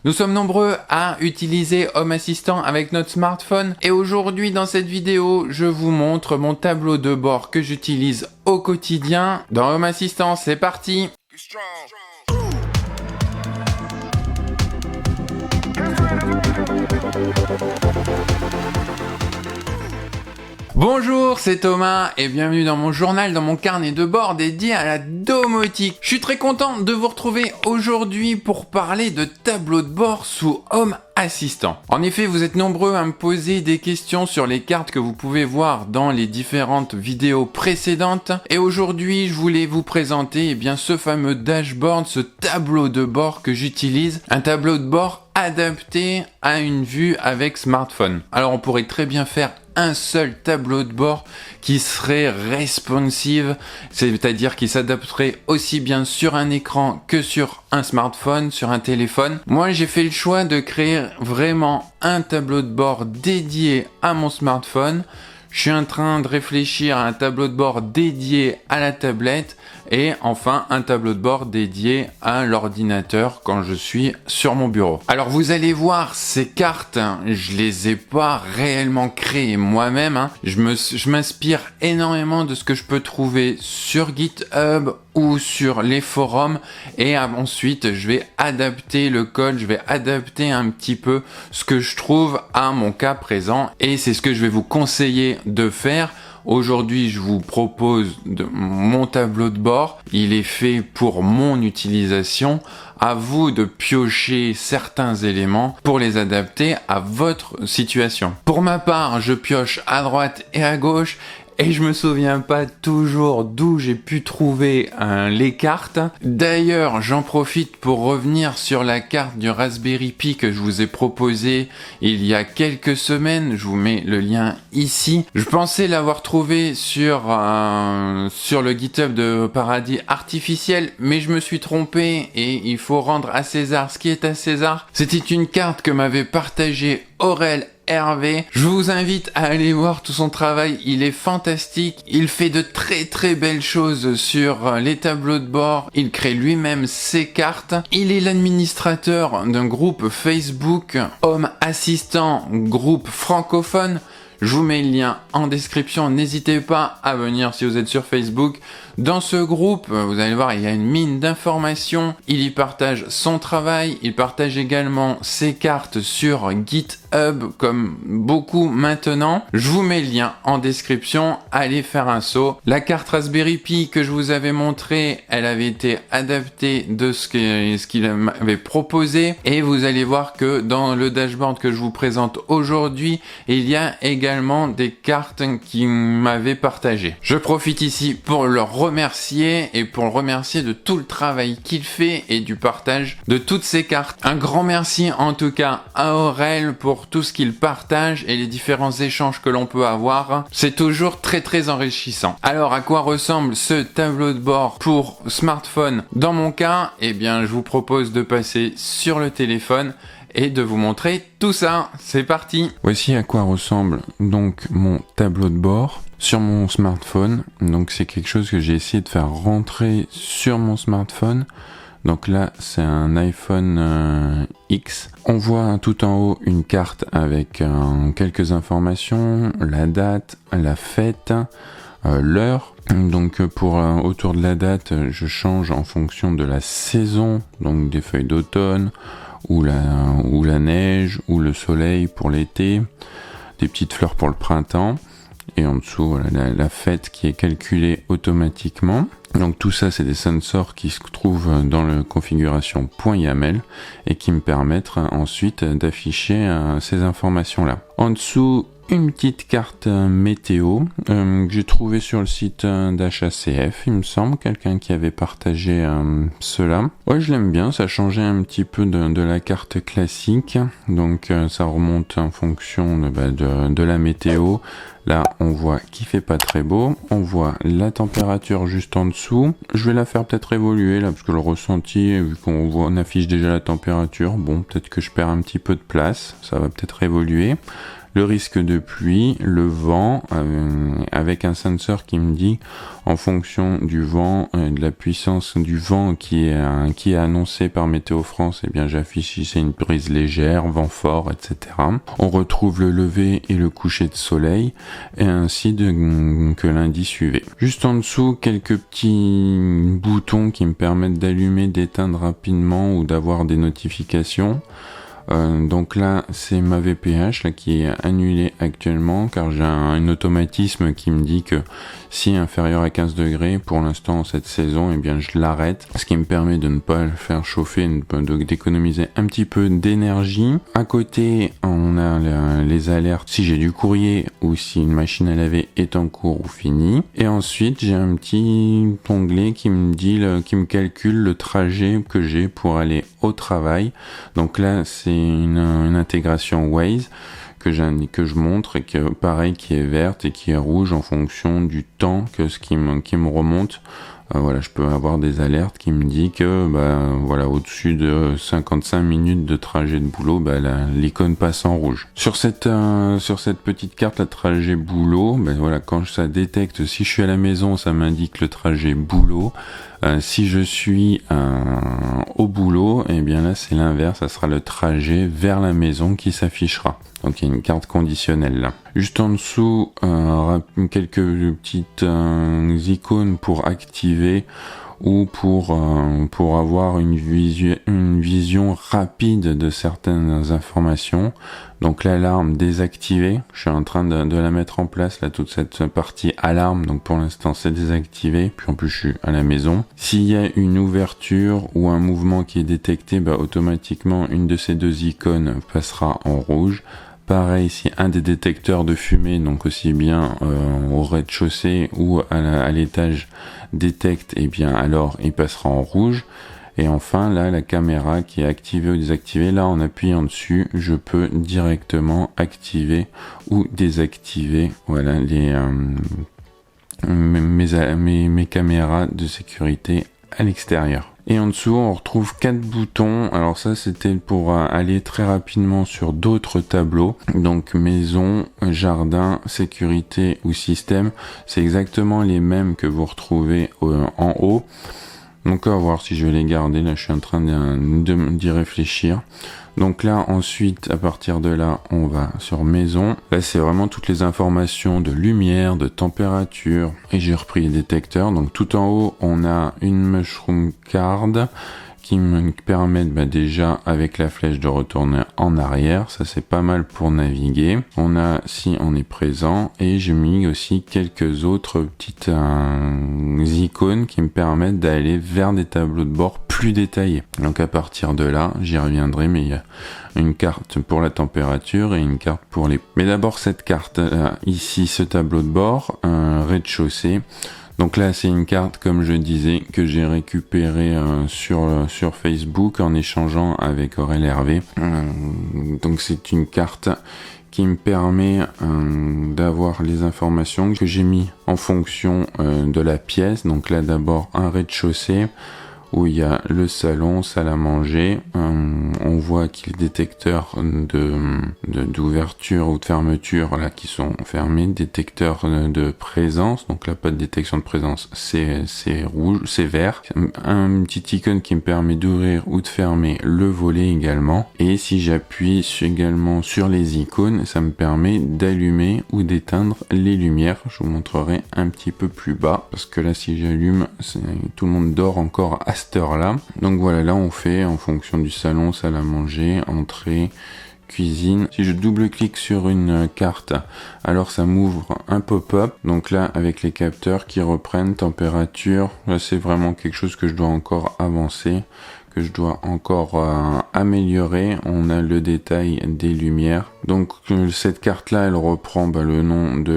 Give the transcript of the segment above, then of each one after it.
Nous sommes nombreux à utiliser Home Assistant avec notre smartphone et aujourd'hui dans cette vidéo, je vous montre mon tableau de bord que j'utilise au quotidien dans Home Assistant. C'est parti! Bonjour, c'est Thomas et bienvenue dans mon journal, dans mon carnet de bord dédié à la domotique. Je suis très content de vous retrouver aujourd'hui pour parler de tableau de bord sous Home Assistant. En effet, vous êtes nombreux à me poser des questions sur les cartes que vous pouvez voir dans les différentes vidéos précédentes. Et aujourd'hui, je voulais vous présenter ce fameux dashboard, ce tableau de bord que j'utilise. Un tableau de bord adapté à une vue avec smartphone. Alors on pourrait très bien faire un seul tableau de bord qui serait responsive, c'est-à-dire qui s'adapterait aussi bien sur un écran que sur un smartphone, sur un téléphone. Moi, j'ai fait le choix de créer vraiment un tableau de bord dédié à mon smartphone. Je suis en train de réfléchir à un tableau de bord dédié à la tablette et enfin un tableau de bord dédié à l'ordinateur quand je suis sur mon bureau. Alors vous allez voir, ces cartes, je les ai pas réellement créées moi-même. Je m'inspire énormément de ce que je peux trouver sur GitHub ou sur les forums et ensuite je vais adapter le code, je vais adapter un petit peu ce que je trouve à mon cas présent et c'est ce que je vais vous conseiller de faire. Aujourd'hui, je vous propose mon tableau de bord. Il est fait pour mon utilisation. À vous de piocher certains éléments pour les adapter à votre situation. Pour ma part, je pioche à droite et à gauche. Et je me souviens pas toujours d'où j'ai pu trouver les cartes. D'ailleurs, j'en profite pour revenir sur la carte du Raspberry Pi que je vous ai proposée il y a quelques semaines. Je vous mets le lien ici. Je pensais l'avoir trouvée sur le GitHub de Paradis Artificiel, mais je me suis trompé et il faut rendre à César ce qui est à César. C'était une carte que m'avait partagée Aurel Hervé. Je vous invite à aller voir tout son travail, il est fantastique, il fait de très très belles choses sur les tableaux de bord, il crée lui-même ses cartes, il est l'administrateur d'un groupe Facebook Home Assistant, groupe francophone. Je vous mets le lien en description, n'hésitez pas à venir si vous êtes sur Facebook. Dans ce groupe, vous allez voir, il y a une mine d'informations, il y partage son travail, il partage également ses cartes sur GitHub, comme beaucoup maintenant. Je vous mets le lien en description, allez faire un saut. La carte Raspberry Pi que je vous avais montrée, elle avait été adaptée de ce qu'il m'avait proposé, et vous allez voir que dans le dashboard que je vous présente aujourd'hui, il y a également des cartes qu'il m'avait partagées. Je profite ici pour le remercier et pour le remercier de tout le travail qu'il fait et du partage de toutes ces cartes. Un grand merci en tout cas à Aurel pour tout ce qu'il partage et les différents échanges que l'on peut avoir. C'est toujours très très enrichissant. Alors à quoi ressemble ce tableau de bord pour smartphone? Dans mon cas, je vous propose de passer sur le téléphone et de vous montrer tout ça. C'est parti! Voici à quoi ressemble donc mon tableau de bord sur mon smartphone. Donc c'est quelque chose que j'ai essayé de faire rentrer sur mon smartphone. Donc là c'est un iPhone X. On voit tout en haut une carte avec quelques informations, la date, la fête, l'heure. Donc autour de la date, je change en fonction de la saison, donc des feuilles d'automne, ou la neige, ou le soleil pour l'été, des petites fleurs pour le printemps, et en dessous voilà, la fête qui est calculée automatiquement. Donc tout ça c'est des sensors qui se trouvent dans la configuration .yaml et qui me permettent ensuite d'afficher ces informations là. En dessous, une petite carte météo que j'ai trouvée sur le site d'HACF, il me semble, quelqu'un qui avait partagé cela. Ouais, je l'aime bien, ça changeait un petit peu de la carte classique, donc ça remonte en fonction de la météo. Là, on voit qu'il fait pas très beau, on voit la température juste en dessous. Je vais la faire peut-être évoluer là, parce que le ressenti, vu on affiche déjà la température, bon, peut-être que je perds un petit peu de place, ça va peut-être évoluer. le risque de pluie, le vent, avec un sensor qui me dit en fonction du vent, de la puissance du vent qui est annoncé par Météo France, eh bien j'affiche si c'est une brise légère, vent fort, etc. On retrouve le lever et le coucher de soleil, et ainsi que lundi suivait. Juste en dessous, quelques petits boutons qui me permettent d'allumer, d'éteindre rapidement ou d'avoir des notifications. Donc là, c'est ma VPH là, qui est annulée actuellement car j'ai un automatisme qui me dit que si inférieur à 15 degrés, pour l'instant cette saison, eh bien je l'arrête, ce qui me permet de ne pas le faire chauffer, d'économiser un petit peu d'énergie. À côté, on a les alertes si j'ai du courrier ou si une machine à laver est en cours ou finie. Et ensuite, j'ai un petit onglet qui me dit, qui me calcule le trajet que j'ai pour aller au travail. Donc là, c'est une intégration Waze que je montre et que pareil qui est verte et qui est rouge en fonction du temps que ce qui me remonte. Voilà, je peux avoir des alertes qui me disent que voilà, au-dessus de 55 minutes de trajet de boulot, l'icône passe en rouge. Sur cette petite carte, la trajet boulot, voilà, quand ça détecte si je suis à la maison, ça m'indique le trajet boulot. Si je suis au boulot, eh bien là c'est l'inverse, ça sera le trajet vers la maison qui s'affichera. Donc il y a une carte conditionnelle là. Juste en dessous, quelques petites icônes pour activer ou pour avoir une vision rapide de certaines informations. Donc l'alarme désactivée, je suis en train de la mettre en place là, toute cette partie alarme, donc pour l'instant c'est désactivé, puis en plus je suis à la maison. S'il y a une ouverture ou un mouvement qui est détecté, automatiquement une de ces deux icônes passera en rouge. Pareil, si un des détecteurs de fumée, donc aussi bien au rez-de-chaussée ou à l'étage, détecte, eh bien alors il passera en rouge. Et enfin, là, la caméra qui est activée ou désactivée, là, en appuyant dessus, je peux directement activer ou désactiver, voilà, mes caméras de sécurité à l'extérieur. Et en dessous, on retrouve 4 boutons. Alors ça, c'était pour aller très rapidement sur d'autres tableaux. Donc maison, jardin, sécurité ou système. C'est exactement les mêmes que vous retrouvez en haut. Donc on va voir si je vais les garder. Là, je suis en train d'y réfléchir. Donc là, ensuite, à partir de là, on va sur maison. Là, c'est vraiment toutes les informations de lumière, de température. Et j'ai repris les détecteurs. Donc tout en haut, on a une mushroom card qui me permettent déjà avec la flèche de retourner en arrière. Ça c'est pas mal pour naviguer. On a si on est présent et j'ai mis aussi quelques autres petites icônes qui me permettent d'aller vers des tableaux de bord plus détaillés. Donc à partir de là, j'y reviendrai, mais il y a une carte pour la température et une carte pour les... Mais d'abord cette carte là, ici, ce tableau de bord, un rez-de-chaussée. Donc là, c'est une carte, comme je disais, que j'ai récupérée sur Facebook en échangeant avec Aurel Hervé. Donc c'est une carte qui me permet d'avoir les informations que j'ai mis en fonction de la pièce. Donc là, d'abord, un rez-de-chaussée où il y a le salon, salle à manger. On voit qu'il y a des détecteurs d'ouverture ou de fermeture là qui sont fermés, détecteurs de présence. Donc là, pas de détection de présence, c'est rouge, c'est vert. Un petit icône qui me permet d'ouvrir ou de fermer le volet également. Et si j'appuie également sur les icônes, ça me permet d'allumer ou d'éteindre les lumières. Je vous montrerai un petit peu plus bas parce que là, si j'allume, tout le monde dort encore à cette heure-là. Donc voilà, là on fait en fonction du salon, salle à manger, entrée, cuisine. Si je double-clique sur une carte, alors ça m'ouvre un pop-up. Donc là, avec les capteurs qui reprennent température, là c'est vraiment quelque chose que je dois encore avancer, que je dois encore améliorer. On a le détail des lumières. Donc cette carte là, elle reprend le nom de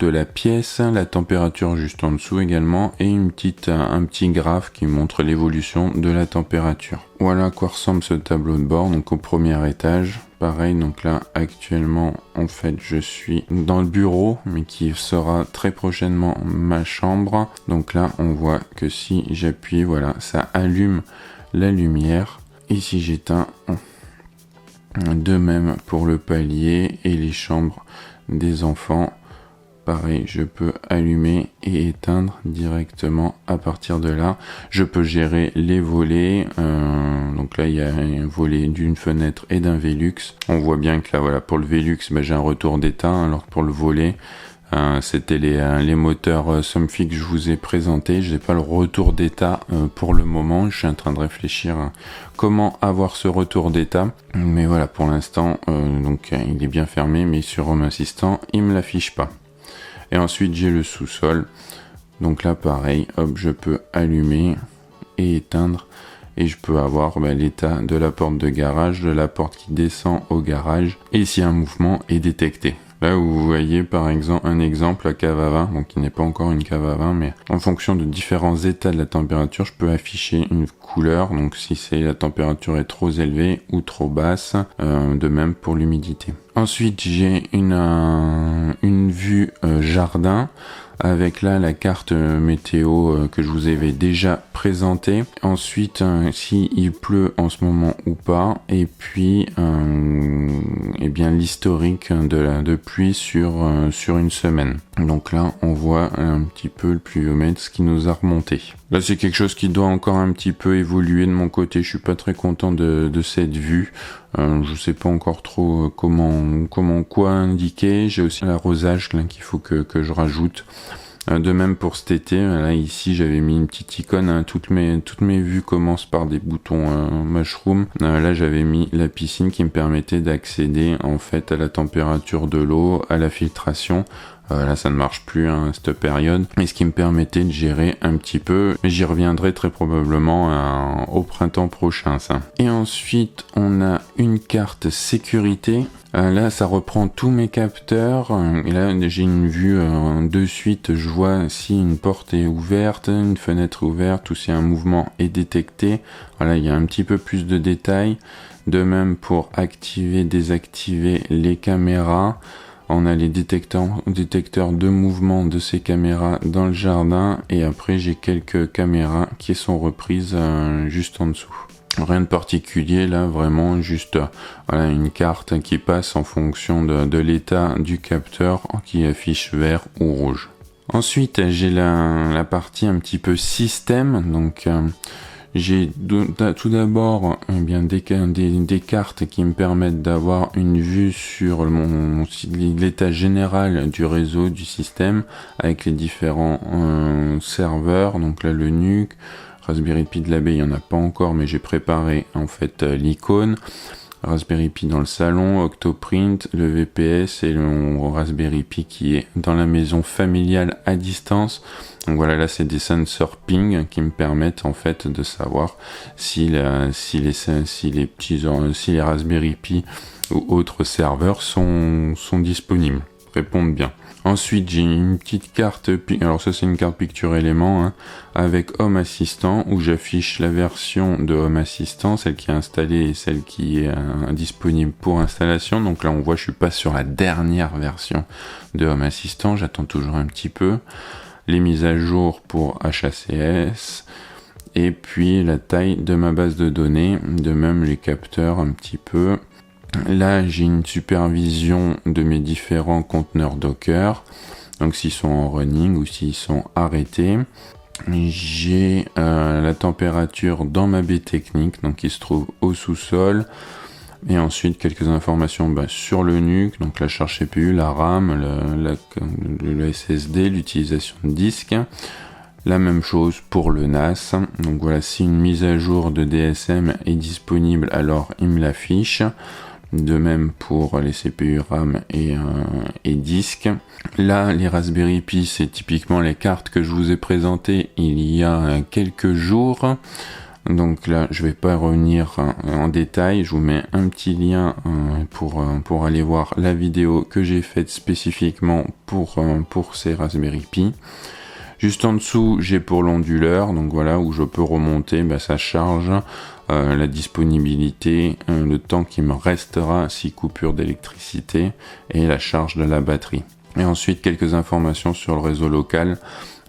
la pièce, la température juste en dessous également, et un petit graphe qui montre l'évolution de la température. Voilà à quoi ressemble ce tableau de bord. Donc au premier étage, pareil. Donc là actuellement, en fait, je suis dans le bureau, mais qui sera très prochainement ma chambre. Donc là, on voit que si j'appuie, voilà, ça allume la lumière. Et si j'éteins, De même pour le palier et les chambres des enfants. Pareil, je peux allumer et éteindre directement à partir de là. Je peux gérer les volets. Donc là, il y a un volet d'une fenêtre et d'un Velux. On voit bien que là, voilà, pour le Velux, j'ai un retour d'état. Alors pour le volet, c'était les moteurs Somfy que je vous ai présentés. Je n'ai pas le retour d'état pour le moment. Je suis en train de réfléchir à comment avoir ce retour d'état. Mais voilà, pour l'instant, donc il est bien fermé, mais sur Home Assistant, il me l'affiche pas. Et ensuite j'ai le sous-sol, donc là pareil, hop, je peux allumer et éteindre et je peux avoir l'état de la porte de garage, de la porte qui descend au garage et si un mouvement est détecté. Là où vous voyez par exemple un exemple, la cave à vin, donc qui n'est pas encore une cave à vin, mais en fonction de différents états de la température, je peux afficher une couleur, donc si la température est trop élevée ou trop basse, de même pour l'humidité. Ensuite j'ai une vue jardin, avec là la carte météo que je vous avais déjà présentée. Ensuite, si il pleut en ce moment ou pas, et puis et bien l'historique de pluie sur une semaine. Donc là, on voit un petit peu le pluviomètre, ce qui nous a remonté. Là, c'est quelque chose qui doit encore un petit peu évoluer de mon côté. Je suis pas très content de cette vue. Je sais pas encore trop quoi indiquer. J'ai aussi l'arrosage là qu'il faut que je rajoute. De même pour cet été, là ici j'avais mis une petite icône, hein, toutes mes vues commencent par des boutons mushroom. Là j'avais mis la piscine qui me permettait d'accéder en fait à la température de l'eau, à la filtration. Là ça ne marche plus à cette période, mais ce qui me permettait de gérer un petit peu, mais j'y reviendrai très probablement au printemps prochain ça. Et ensuite on a une carte sécurité. Là ça reprend tous mes capteurs et là j'ai une vue de suite, je vois si une porte est ouverte, une fenêtre est ouverte ou si un mouvement est détecté. Voilà, il y a un petit peu plus de détails. De même pour activer, désactiver les caméras. On a les détecteurs de mouvement de ces caméras dans le jardin et après j'ai quelques caméras qui sont reprises juste en dessous. Rien de particulier là, vraiment juste voilà, une carte qui passe en fonction de l'état du capteur qui affiche vert ou rouge. Ensuite j'ai la partie un petit peu système, donc j'ai tout d'abord des cartes qui me permettent d'avoir une vue sur l'état général du réseau, du système, avec les différents serveurs, donc là le NUC, Raspberry Pi de l'abeille, il n'y en a pas encore, mais j'ai préparé en fait l'icône. Raspberry Pi dans le salon, Octoprint, le VPS et le Raspberry Pi qui est dans la maison familiale à distance. Donc voilà, là c'est des sensors ping qui me permettent en fait de savoir si les Raspberry Pi ou autres serveurs sont disponibles, répondent bien. Ensuite, j'ai une petite carte, alors ça c'est une carte Picture Element, hein, avec Home Assistant, où j'affiche la version de Home Assistant, celle qui est installée et celle qui est disponible pour installation. Donc là on voit, je suis pas sur la dernière version de Home Assistant, j'attends toujours un petit peu. Les mises à jour pour HACS, et puis la taille de ma base de données, de même les capteurs un petit peu. Là, j'ai une supervision de mes différents conteneurs Docker, donc s'ils sont en running ou s'ils sont arrêtés. J'ai la température dans ma baie technique, donc qui se trouve au sous-sol. Et ensuite, quelques informations sur le NUC, donc la charge CPU, la RAM, le SSD, l'utilisation de disque. La même chose pour le NAS. Donc voilà, si une mise à jour de DSM est disponible, alors il me l'affiche. De même pour les CPU RAM et disques. Là, les Raspberry Pi, c'est typiquement les cartes que je vous ai présentées il y a quelques jours. Donc là, je vais pas revenir en détail. Je vous mets un petit lien pour aller voir la vidéo que j'ai faite spécifiquement pour ces Raspberry Pi. Juste en dessous, j'ai pour l'onduleur, donc voilà, où je peux remonter sa charge, la disponibilité, le temps qui me restera si coupure d'électricité et la charge de la batterie. Et ensuite, quelques informations sur le réseau local,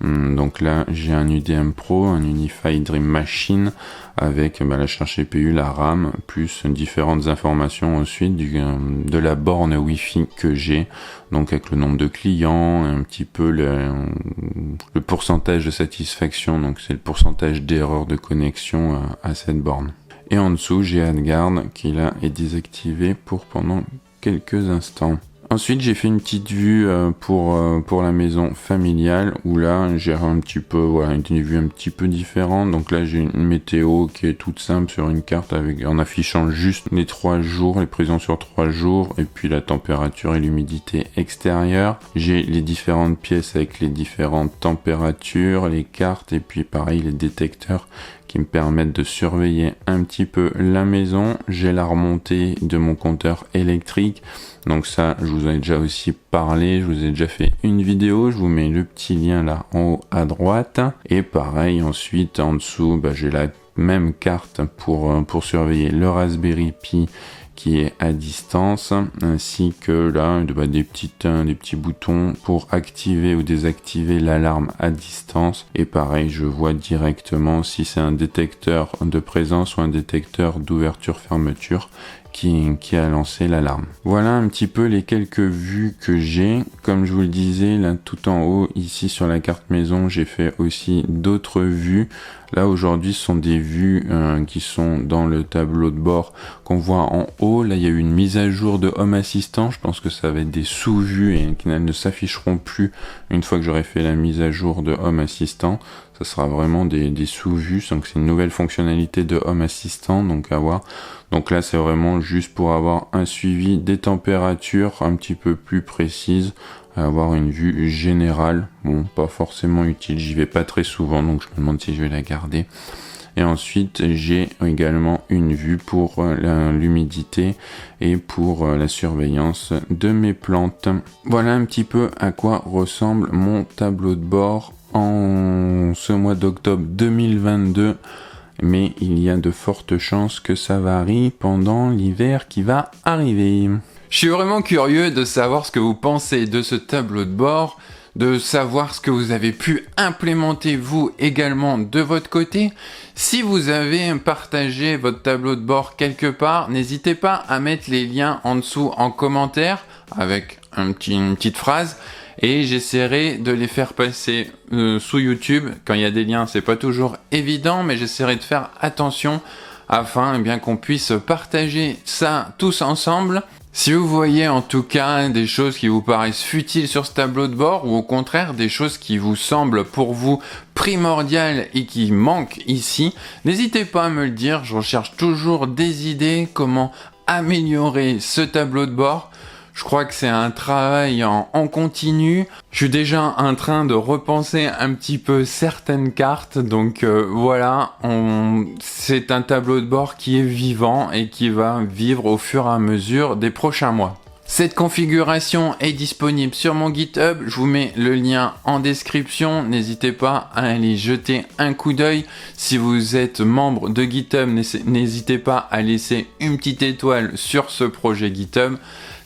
Donc là, j'ai un UDM Pro, un Unified Dream Machine avec la charge CPU, la RAM, plus différentes informations ensuite de la borne Wi-Fi que j'ai, donc avec le nombre de clients, un petit peu le pourcentage de satisfaction, donc c'est le pourcentage d'erreur de connexion à cette borne. Et en dessous, j'ai AdGuard qui là est désactivé pendant quelques instants. Ensuite, j'ai fait une petite vue pour la maison familiale où là, j'ai un petit peu, une vue un petit peu différente. Donc là, j'ai une météo qui est toute simple sur une carte en affichant juste les 3 jours, les prévisions sur 3 jours et puis la température et l'humidité extérieure. J'ai les différentes pièces avec les différentes températures, les cartes et puis pareil, les détecteurs qui me permettent de surveiller un petit peu la maison. J'ai la remontée de mon compteur électrique. Donc ça, je vous en ai déjà aussi parlé, je vous ai déjà fait une vidéo, je vous mets le petit lien là en haut à droite. Et pareil, ensuite en dessous, j'ai la même carte pour surveiller le Raspberry Pi qui est à distance, ainsi que là des petits boutons pour activer ou désactiver l'alarme à distance. Et pareil, je vois directement si c'est un détecteur de présence ou un détecteur d'ouverture-fermeture qui a lancé l'alarme. Voilà un petit peu les quelques vues que j'ai. Comme je vous le disais, là tout en haut, ici sur la carte maison, j'ai fait aussi d'autres vues. Là aujourd'hui, ce sont des vues qui sont dans le tableau de bord qu'on voit en haut. Là, il y a eu une mise à jour de Home Assistant. Je pense que ça va être des sous-vues et qu'elles ne s'afficheront plus une fois que j'aurai fait la mise à jour de Home Assistant. Ça sera vraiment des sous-vues. Donc c'est une nouvelle fonctionnalité de Home Assistant, donc à voir. Donc là, c'est vraiment juste pour avoir un suivi des températures un petit peu plus précises, avoir une vue générale. Bon, pas forcément utile, j'y vais pas très souvent, donc je me demande si je vais la garder. Et ensuite, j'ai également une vue pour l'humidité et pour la surveillance de mes plantes. Voilà un petit peu à quoi ressemble mon tableau de bord en ce mois d'octobre 2022. Mais il y a de fortes chances que ça varie pendant l'hiver qui va arriver. Je suis vraiment curieux de savoir ce que vous pensez de ce tableau de bord, de savoir ce que vous avez pu implémenter vous également de votre côté. Si vous avez partagé votre tableau de bord quelque part, n'hésitez pas à mettre les liens en dessous en commentaire avec une petite phrase. Et j'essaierai de les faire passer sous YouTube. Quand il y a des liens, c'est pas toujours évident, mais j'essaierai de faire attention afin qu'on puisse partager ça tous ensemble. Si vous voyez en tout cas des choses qui vous paraissent futiles sur ce tableau de bord ou au contraire des choses qui vous semblent pour vous primordiales et qui manquent ici, n'hésitez pas à me le dire. Je recherche toujours des idées comment améliorer ce tableau de bord. Je crois que c'est un travail en continu. Je suis déjà en train de repenser un petit peu certaines cartes. Donc voilà, c'est un tableau de bord qui est vivant et qui va vivre au fur et à mesure des prochains mois. Cette configuration est disponible sur mon GitHub, je vous mets le lien en description, n'hésitez pas à aller jeter un coup d'œil. Si vous êtes membre de GitHub, n'hésitez pas à laisser une petite étoile sur ce projet GitHub.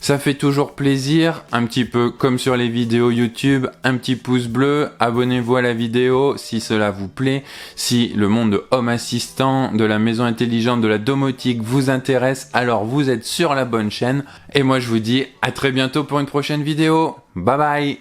Ça fait toujours plaisir, un petit peu comme sur les vidéos YouTube, un petit pouce bleu, abonnez-vous à la vidéo si cela vous plaît. Si le monde de Home Assistant, de la maison intelligente, de la domotique vous intéresse, alors vous êtes sur la bonne chaîne. Et moi je vous dis à très bientôt pour une prochaine vidéo. Bye bye!